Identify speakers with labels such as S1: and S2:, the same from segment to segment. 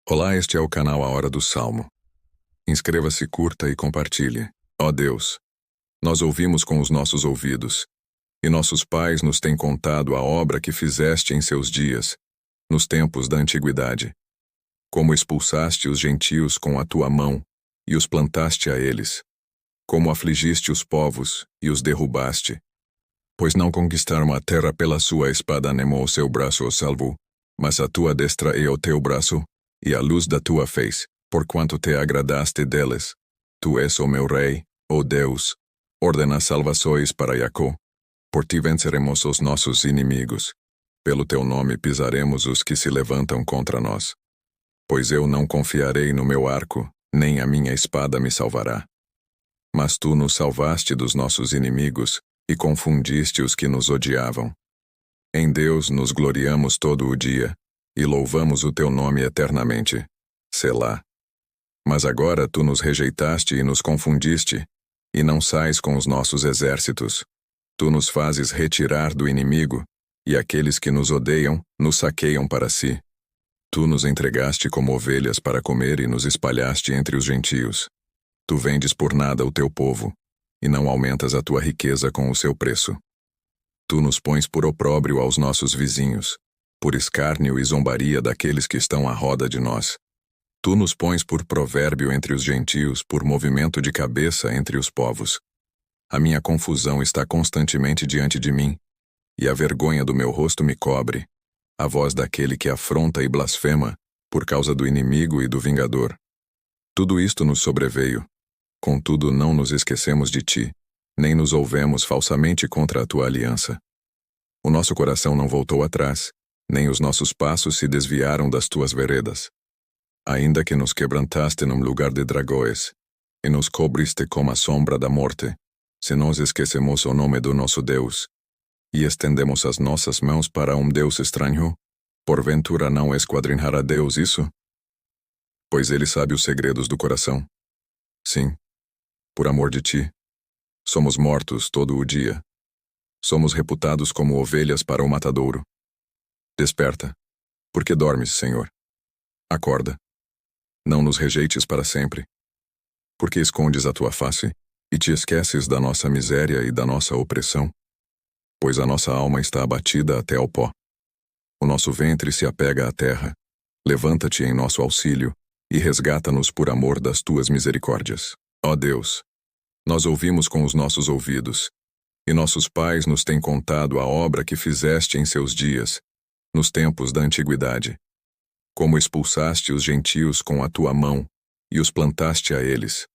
S1: Olá, este é o canal A Hora do Salmo. Inscreva-se, curta e compartilhe. Ó Deus, nós ouvimos com os nossos ouvidos, e nossos pais nos têm contado a obra que fizeste em seus dias, nos tempos da antiguidade. Como expulsaste os gentios com a tua mão, e os plantaste a eles. Como afligiste os povos, e os derrubaste. Pois não conquistaram a terra pela sua espada, nem o seu braço os salvou, mas a tua destra e o teu braço, e a luz da tua face, porquanto te agradaste deles. Tu és o meu rei, ó Deus, ordena salvações para Jacó. Por ti venceremos os nossos inimigos. Pelo teu nome pisaremos os que se levantam contra nós. Pois eu não confiarei no meu arco, nem a minha espada me salvará. Mas tu nos salvaste dos nossos inimigos, e confundiste os que nos odiavam. Em Deus nos gloriamos todo o dia, e louvamos o teu nome eternamente. Selá. Mas agora tu nos rejeitaste e nos confundiste, e não sais com os nossos exércitos. Tu nos fazes retirar do inimigo, e aqueles que nos odeiam, nos saqueiam para si. Tu nos entregaste como ovelhas para comer e nos espalhaste entre os gentios. Tu vendes por nada o teu povo, e não aumentas a tua riqueza com o seu preço. Tu nos pões por opróbrio aos nossos vizinhos, por escárnio e zombaria daqueles que estão à roda de nós. Tu nos pões por provérbio entre os gentios, por movimento de cabeça entre os povos. A minha confusão está constantemente diante de mim, e a vergonha do meu rosto me cobre, a voz daquele que afronta e blasfema, por causa do inimigo e do vingador. Tudo isto nos sobreveio, contudo não nos esquecemos de ti, nem nos ouvemos falsamente contra a tua aliança. O nosso coração não voltou atrás, nem os nossos passos se desviaram das tuas veredas. Ainda que nos quebrantaste num lugar de dragões, e nos cobriste com a sombra da morte, se nós esquecemos o nome do nosso Deus, e estendemos as nossas mãos para um Deus estranho, porventura não esquadrinhará Deus isso? Pois ele sabe os segredos do coração. Sim, por amor de ti, somos mortos todo o dia. Somos reputados como ovelhas para o matadouro. Desperta, porque dormes, Senhor. Acorda. Não nos rejeites para sempre. Porque escondes a tua face, e te esqueces da nossa miséria e da nossa opressão. Pois a nossa alma está abatida até ao pó. O nosso ventre se apega à terra. Levanta-te em nosso auxílio, e resgata-nos por amor das tuas misericórdias. Ó Deus, nós ouvimos com os nossos ouvidos, e nossos pais nos têm contado a obra que fizeste em seus dias, nos tempos da antiguidade. Como expulsaste os gentios com a tua mão, e os plantaste a eles.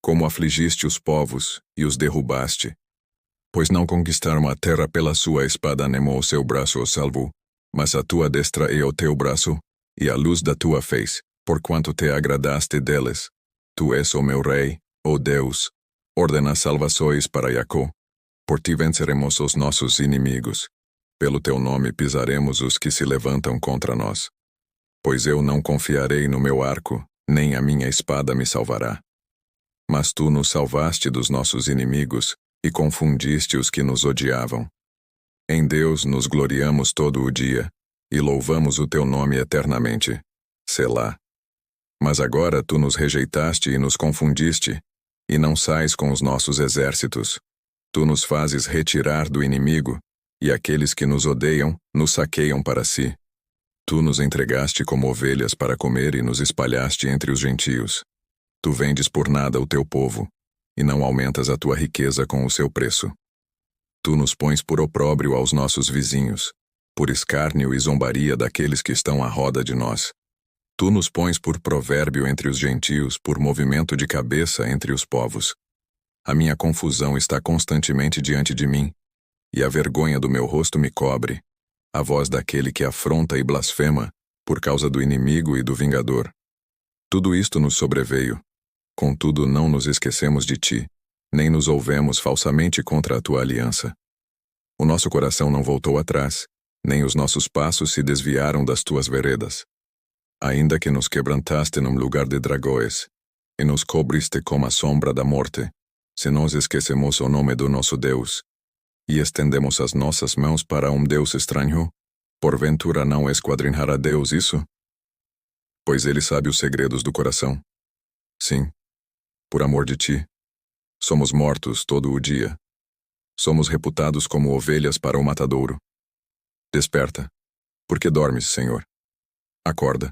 S1: Como afligiste os povos, e os derrubaste. Pois não conquistaram a terra pela sua espada, nem o seu braço os salvou, mas a tua destra e o teu braço, e a luz da tua face, porquanto te agradaste deles. Tu és o meu rei, ó Deus, ordena salvações para Jacó. Por ti venceremos os nossos inimigos. Pelo teu nome pisaremos os que se levantam contra nós. Pois eu não confiarei no meu arco, nem a minha espada me salvará. Mas tu nos salvaste dos nossos inimigos, e confundiste os que nos odiavam. Em Deus nos gloriamos todo o dia, e louvamos o teu nome eternamente. Selá. Mas agora tu nos rejeitaste e nos confundiste, e não sais com os nossos exércitos. Tu nos fazes retirar do inimigo, e aqueles que nos odeiam, nos saqueiam para si. Tu nos entregaste como ovelhas para comer e nos espalhaste entre os gentios. Tu vendes por nada o teu povo, e não aumentas a tua riqueza com o seu preço. Tu nos pões por opróbrio aos nossos vizinhos, por escárnio e zombaria daqueles que estão à roda de nós. Tu nos pões por provérbio entre os gentios, por movimento de cabeça entre os povos. A minha confusão está constantemente diante de mim, e a vergonha do meu rosto me cobre, a voz daquele que afronta e blasfema, por causa do inimigo e do vingador. Tudo isto nos sobreveio, contudo não nos esquecemos de ti, nem nos ouvemos falsamente contra a tua aliança. O nosso coração não voltou atrás, nem os nossos passos se desviaram das tuas veredas. Ainda que nos quebrantaste num lugar de dragões, e nos cobriste com a sombra da morte, se nós esquecemos o nome do nosso Deus, e estendemos as nossas mãos para um Deus estranho, porventura não esquadrinhará Deus isso? pois ele sabe os segredos do coração. Sim, por amor de ti, somos mortos todo o dia. Somos reputados como ovelhas para o matadouro. Desperta, porque dormes, Senhor. Acorda.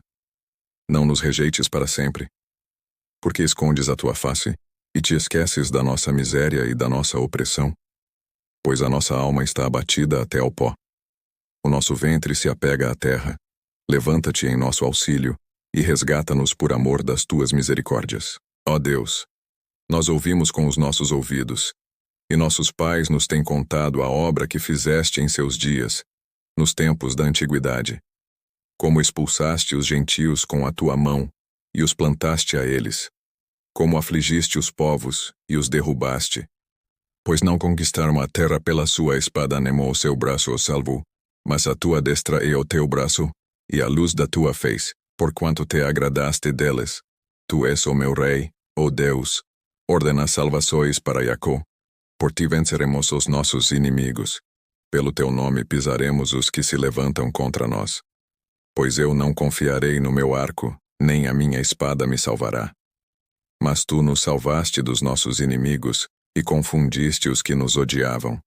S1: Não nos rejeites para sempre. Porque escondes a tua face e te esqueces da nossa miséria e da nossa opressão? Pois a nossa alma está abatida até ao pó. O nosso ventre se apega à terra. Levanta-te em nosso auxílio e resgata-nos por amor das tuas misericórdias. Ó Deus, nós ouvimos com os nossos ouvidos, e nossos pais nos têm contado a obra que fizeste em seus dias, nos tempos da antiguidade. Como expulsaste os gentios com a tua mão e os plantaste a eles. Como afligiste os povos e os derrubaste. Pois não conquistaram a terra pela sua espada nem o seu braço os salvou, mas a tua destra e o teu braço, e a luz da tua face, porquanto te agradaste deles. Tu és o meu rei, ó Deus, ordena salvações para Jacó. Por ti venceremos os nossos inimigos. Pelo teu nome pisaremos os que se levantam contra nós. Pois eu não confiarei no meu arco, nem a minha espada me salvará. Mas tu nos salvaste dos nossos inimigos e confundiste os que nos odiavam.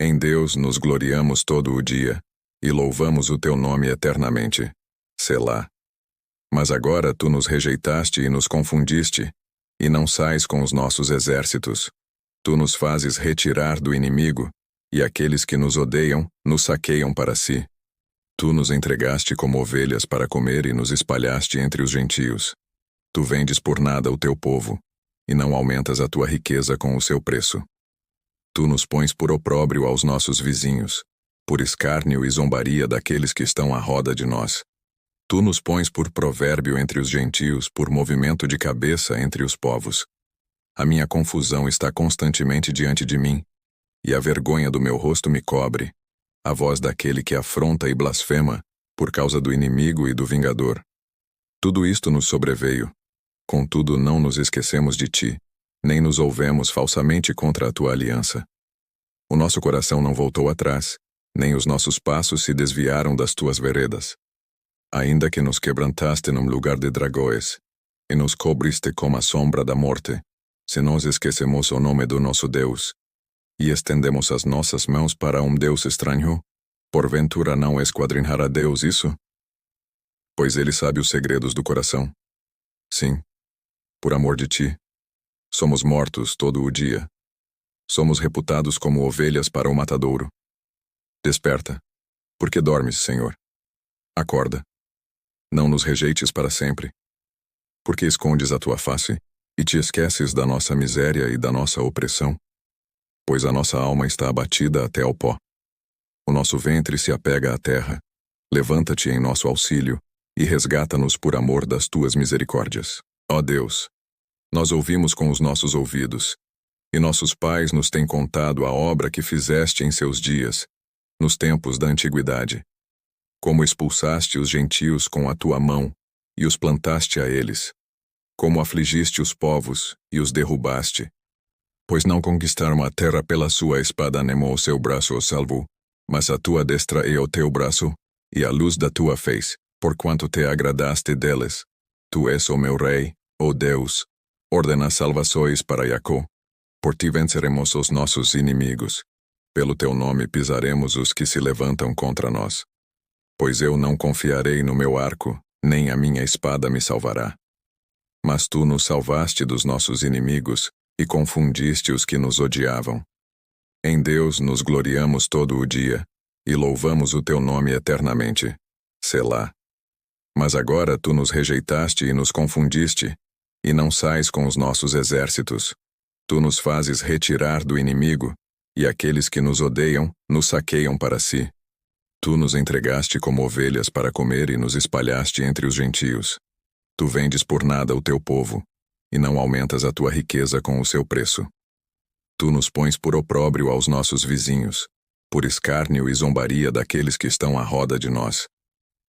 S1: Em Deus nos gloriamos todo o dia e louvamos o teu nome eternamente. Selá. Mas agora tu nos rejeitaste e nos confundiste, e não sais com os nossos exércitos. Tu nos fazes retirar do inimigo, e aqueles que nos odeiam nos saqueiam para si. Tu nos entregaste como ovelhas para comer e nos espalhaste entre os gentios. Tu vendes por nada o teu povo, e não aumentas a tua riqueza com o seu preço. Tu nos pões por opróbrio aos nossos vizinhos, por escárnio e zombaria daqueles que estão à roda de nós. Tu nos pões por provérbio entre os gentios, por movimento de cabeça entre os povos. A minha confusão está constantemente diante de mim, e a vergonha do meu rosto me cobre, a voz daquele que afronta e blasfema, por causa do inimigo e do vingador. Tudo isto nos sobreveio, contudo não nos esquecemos de ti, nem nos ouvemos falsamente contra a tua aliança. O nosso coração não voltou atrás, nem os nossos passos se desviaram das tuas veredas. Ainda que nos quebrantaste num lugar de dragões, e nos cobriste como a sombra da morte, se nós esquecemos o nome do nosso Deus, e estendemos as nossas mãos para Deus estranho, porventura não esquadrinhará Deus isso? Pois ele sabe os segredos do coração. Sim, por amor de ti, somos mortos todo o dia. Somos reputados como ovelhas para o matadouro. Desperta, porque dormes, Senhor. Acorda. Não nos rejeites para sempre. Porque escondes a tua face e te esqueces da nossa miséria e da nossa opressão? Pois a nossa alma está abatida até ao pó. O nosso ventre se apega à terra. Levanta-te em nosso auxílio e resgata-nos por amor das tuas misericórdias. Ó Deus, nós ouvimos com os nossos ouvidos, e nossos pais nos têm contado a obra que fizeste em seus dias, nos tempos da antiguidade. Como expulsaste os gentios com a tua mão e os plantaste a eles. Como afligiste os povos e os derrubaste. Pois não conquistaram a terra pela sua espada nem o seu braço os salvou, mas a tua destra e o teu braço, e a luz da tua face, porquanto te agradaste deles. Tu és o meu rei, ó Deus, ordena salvações para Jacó. Por ti venceremos os nossos inimigos. Pelo teu nome pisaremos os que se levantam contra nós. Pois eu não confiarei no meu arco, nem a minha espada me salvará. Mas tu nos salvaste dos nossos inimigos, e confundiste os que nos odiavam. Em Deus nos gloriamos todo o dia, e louvamos o teu nome eternamente. Selá. Mas agora tu nos rejeitaste e nos confundiste, e não sais com os nossos exércitos. Tu nos fazes retirar do inimigo, e aqueles que nos odeiam nos saqueiam para si. Tu nos entregaste como ovelhas para comer e nos espalhaste entre os gentios. Tu vendes por nada o teu povo, e não aumentas a tua riqueza com o seu preço. Tu nos pões por opróbrio aos nossos vizinhos, por escárnio e zombaria daqueles que estão à roda de nós.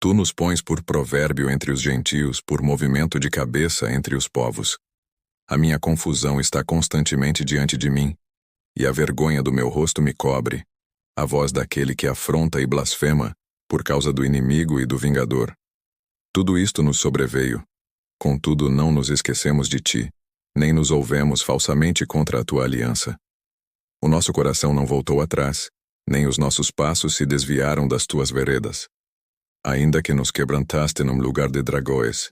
S1: Tu nos pões por provérbio entre os gentios, por movimento de cabeça entre os povos. A minha confusão está constantemente diante de mim, e a vergonha do meu rosto me cobre, a voz daquele que afronta e blasfema, por causa do inimigo e do vingador. Tudo isto nos sobreveio. Contudo, não nos esquecemos de ti, nem nos volvemos falsamente contra a tua aliança. O nosso coração não voltou atrás, nem os nossos passos se desviaram das tuas veredas. Ainda que nos quebrantaste num lugar de dragões,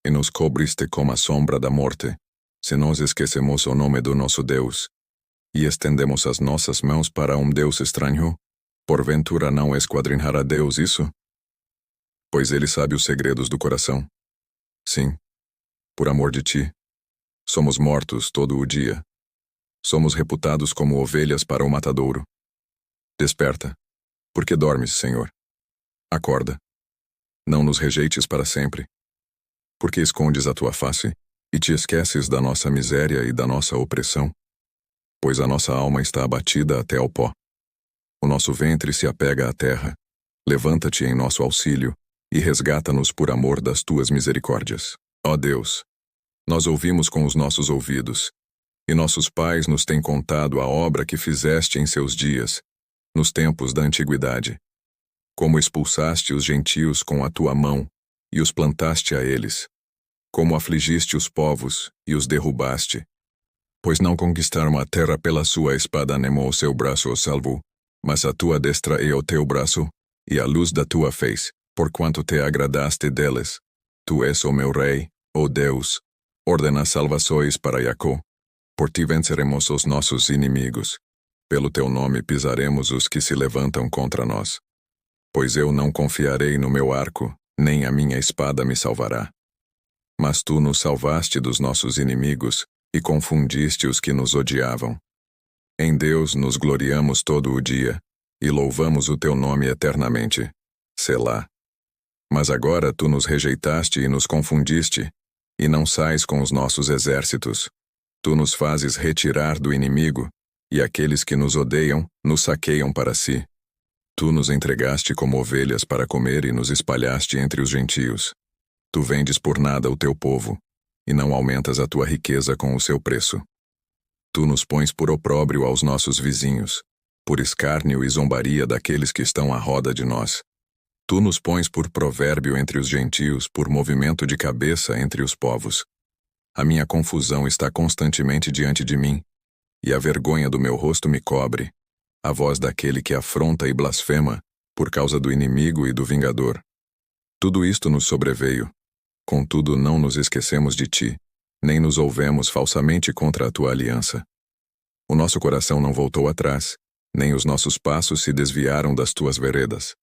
S1: e nos cobriste com a sombra da morte, se nós esquecemos o nome do nosso Deus, e estendemos as nossas mãos para Deus estranho, porventura não esquadrinhará Deus isso? Pois ele sabe os segredos do coração. Sim, por amor de ti, somos mortos todo o dia. Somos reputados como ovelhas para o matadouro. Desperta, porque dormes, Senhor. Acorda. Não nos rejeites para sempre. Porque escondes a tua face, e te esqueces da nossa miséria e da nossa opressão? Pois a nossa alma está abatida até ao pó. O nosso ventre se apega à terra. Levanta-te em nosso auxílio, e resgata-nos por amor das tuas misericórdias. Ó Deus, nós ouvimos com os nossos ouvidos, e nossos pais nos têm contado a obra que fizeste em seus dias, nos tempos da antiguidade. Como expulsaste os gentios com a tua mão, e os plantaste a eles. Como afligiste os povos, e os derrubaste. Pois não conquistaram a terra pela sua espada nem o seu braço os salvou, mas a tua destra e o teu braço, e a luz da tua face, porquanto te agradaste deles. Tu és o meu rei, ó Deus, ordena salvações para Jacó. Por ti venceremos os nossos inimigos. Pelo teu nome pisaremos os que se levantam contra nós. Pois eu não confiarei no meu arco, nem a minha espada me salvará. Mas tu nos salvaste dos nossos inimigos, e confundiste os que nos odiavam. Em Deus nos gloriamos todo o dia, e louvamos o teu nome eternamente. Selá. Mas agora tu nos rejeitaste e nos confundiste, e não sais com os nossos exércitos. Tu nos fazes retirar do inimigo, e aqueles que nos odeiam, nos saqueiam para si. Tu nos entregaste como ovelhas para comer e nos espalhaste entre os gentios. Tu vendes por nada o teu povo, e não aumentas a tua riqueza com o seu preço. Tu nos pões por opróbrio aos nossos vizinhos, por escárnio e zombaria daqueles que estão à roda de nós. Tu nos pões por provérbio entre os gentios, por movimento de cabeça entre os povos. A minha confusão está constantemente diante de mim, e a vergonha do meu rosto me cobre, a voz daquele que afronta e blasfema, por causa do inimigo e do vingador. Tudo isto nos sobreveio. Contudo, não nos esquecemos de ti, nem nos volvemos falsamente contra a tua aliança. O nosso coração não voltou atrás, nem os nossos passos se desviaram das tuas veredas.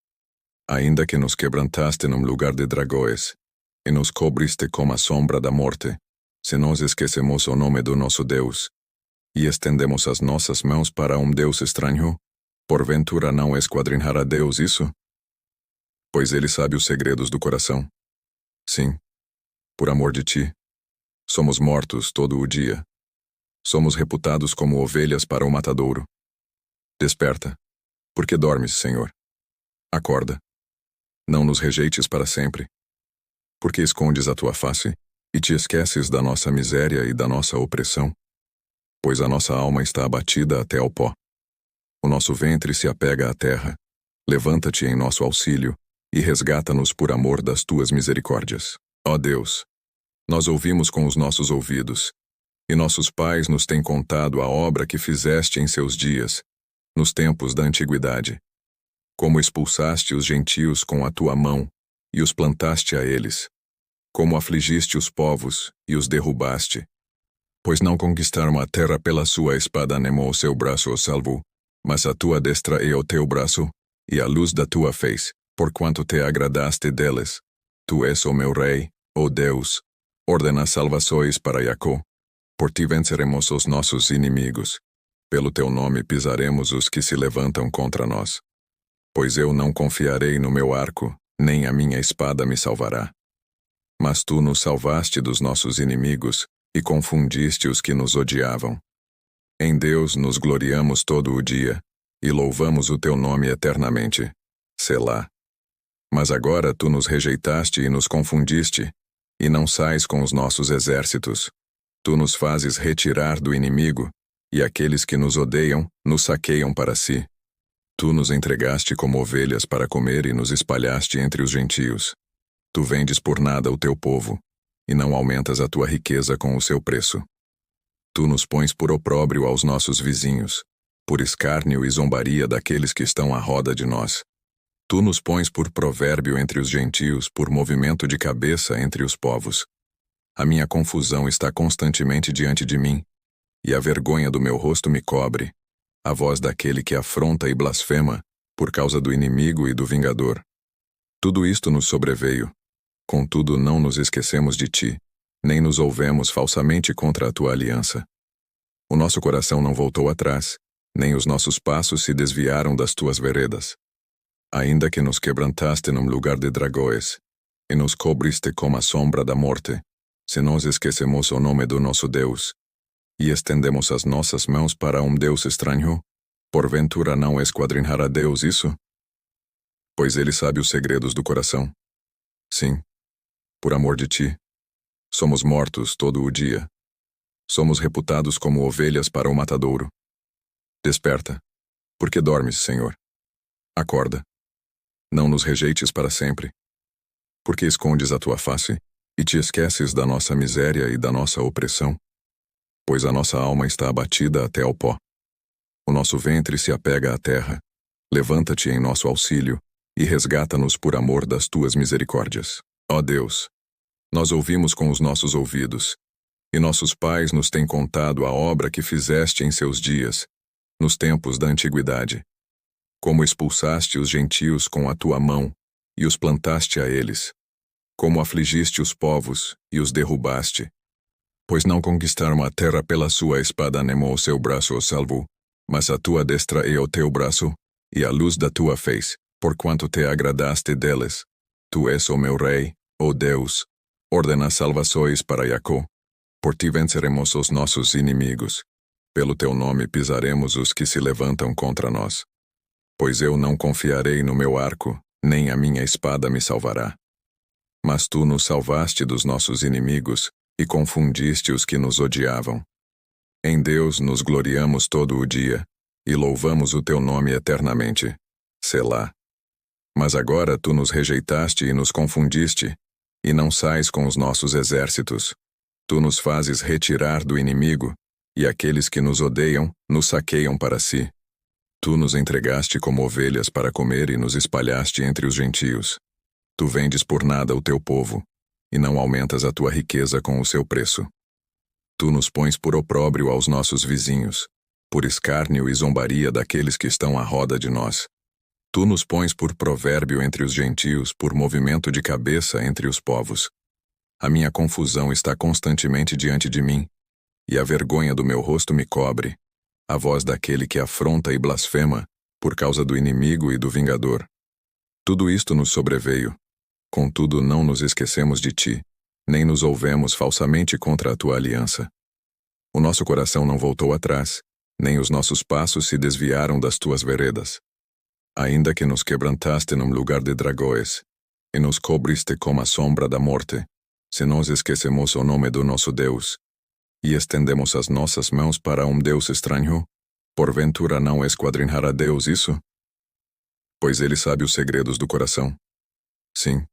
S1: Ainda que nos quebrantaste num lugar de dragões, e nos cobriste com a sombra da morte, se nós esquecemos o nome do nosso Deus, e estendemos as nossas mãos para Deus estranho, porventura não esquadrinhará Deus isso? Pois ele sabe os segredos do coração. Sim, por amor de ti, somos mortos todo o dia. Somos reputados como ovelhas para o matadouro. Desperta, porque dormes, Senhor. Acorda. Não nos rejeites para sempre. Porque escondes a tua face, e te esqueces da nossa miséria e da nossa opressão? Pois a nossa alma está abatida até ao pó. O nosso ventre se apega à terra. Levanta-te em nosso auxílio, e resgata-nos por amor das tuas misericórdias. Ó Deus, nós ouvimos com os nossos ouvidos, e nossos pais nos têm contado a obra que fizeste em seus dias, nos tempos da antiguidade. Como expulsaste os gentios com a tua mão, e os plantaste a eles. Como afligiste os povos, e os derrubaste. Pois não conquistaram a terra pela sua espada nem o seu braço os salvou, mas a tua destra e o teu braço, e a luz da tua face, porquanto te agradaste deles. Tu és o meu rei, ó Deus, ordena salvações para Jacó. Por ti venceremos os nossos inimigos. Pelo teu nome pisaremos os que se levantam contra nós. Pois eu não confiarei no meu arco, nem a minha espada me salvará. Mas tu nos salvaste dos nossos inimigos, e confundiste os que nos odiavam. Em Deus nos gloriamos todo o dia, e louvamos o teu nome eternamente. Selá. Mas agora tu nos rejeitaste e nos confundiste, e não sais com os nossos exércitos. Tu nos fazes retirar do inimigo, e aqueles que nos odeiam, nos saqueiam para si. Tu nos entregaste como ovelhas para comer e nos espalhaste entre os gentios. Tu vendes por nada o teu povo, e não aumentas a tua riqueza com o seu preço. Tu nos pões por opróbrio aos nossos vizinhos, por escárnio e zombaria daqueles que estão à roda de nós. Tu nos pões por provérbio entre os gentios, por movimento de cabeça entre os povos. A minha confusão está constantemente diante de mim, e a vergonha do meu rosto me cobre, a voz daquele que afronta e blasfema, por causa do inimigo e do vingador. Tudo isto nos sobreveio, contudo não nos esquecemos de ti, nem nos ouvemos falsamente contra a tua aliança. O nosso coração não voltou atrás, nem os nossos passos se desviaram das tuas veredas. Ainda que nos quebrantaste num lugar de dragões, e nos cobriste como a sombra da morte, se nós esquecemos o nome do nosso Deus, e estendemos as nossas mãos para um Deus estranho, porventura não esquadrinhará Deus isso? Pois ele sabe os segredos do coração. Sim, por amor de ti, somos mortos todo o dia. Somos reputados como ovelhas para o matadouro. Desperta, porque dormes, Senhor. Acorda. Não nos rejeites para sempre. Porque escondes a tua face, e te esqueces da nossa miséria e da nossa opressão. Pois a nossa alma está abatida até ao pó. O nosso ventre se apega à terra. Levanta-te em nosso auxílio, e resgata-nos por amor das tuas misericórdias. Ó Deus, nós ouvimos com os nossos ouvidos, e nossos pais nos têm contado a obra que fizeste em seus dias, nos tempos da antiguidade. Como expulsaste os gentios com a tua mão, e os plantaste a eles. Como afligiste os povos, e os derrubaste. Pois não conquistaram a terra pela sua espada nem o seu braço os salvou, mas a tua destra e o teu braço, e a luz da tua face, porquanto te agradaste deles. Tu és o meu rei, ó Deus, ordena salvações para Jacó. Por ti venceremos os nossos inimigos. Pelo teu nome pisaremos os que se levantam contra nós. Pois eu não confiarei no meu arco, nem a minha espada me salvará. Mas tu nos salvaste dos nossos inimigos, e confundiste os que nos odiavam. Em Deus nos gloriamos todo o dia, e louvamos o teu nome eternamente. Selá. Mas agora tu nos rejeitaste e nos confundiste, e não sais com os nossos exércitos. Tu nos fazes retirar do inimigo, e aqueles que nos odeiam, nos saqueiam para si. Tu nos entregaste como ovelhas para comer e nos espalhaste entre os gentios. Tu vendes por nada o teu povo, e não aumentas a tua riqueza com o seu preço. Tu nos pões por opróbrio aos nossos vizinhos, por escárnio e zombaria daqueles que estão à roda de nós. Tu nos pões por provérbio entre os gentios, por movimento de cabeça entre os povos. A minha confusão está constantemente diante de mim, e a vergonha do meu rosto me cobre, a voz daquele que afronta e blasfema, por causa do inimigo e do vingador. Tudo isto nos sobreveio, contudo não nos esquecemos de ti, nem nos ouvemos falsamente contra a tua aliança. O nosso coração não voltou atrás, nem os nossos passos se desviaram das tuas veredas. Ainda que nos quebrantaste num lugar de dragões, e nos cobriste como a sombra da morte, se nós esquecemos o nome do nosso Deus, e estendemos as nossas mãos para um Deus estranho, porventura não esquadrinhará Deus isso? Pois ele sabe os segredos do coração. Sim,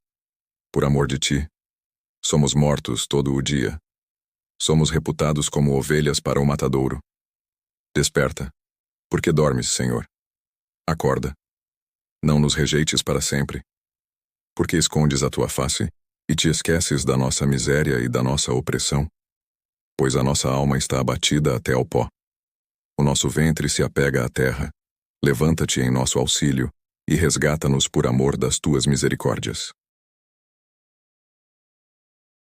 S1: por amor de ti, somos mortos todo o dia. Somos reputados como ovelhas para o matadouro. Desperta, porque dormes, Senhor. Acorda. Não nos rejeites para sempre. Porque escondes a tua face, e te esqueces da nossa miséria e da nossa opressão. Pois a nossa alma está abatida até ao pó. O nosso ventre se apega à terra. Levanta-te em nosso auxílio, e resgata-nos por amor das tuas misericórdias.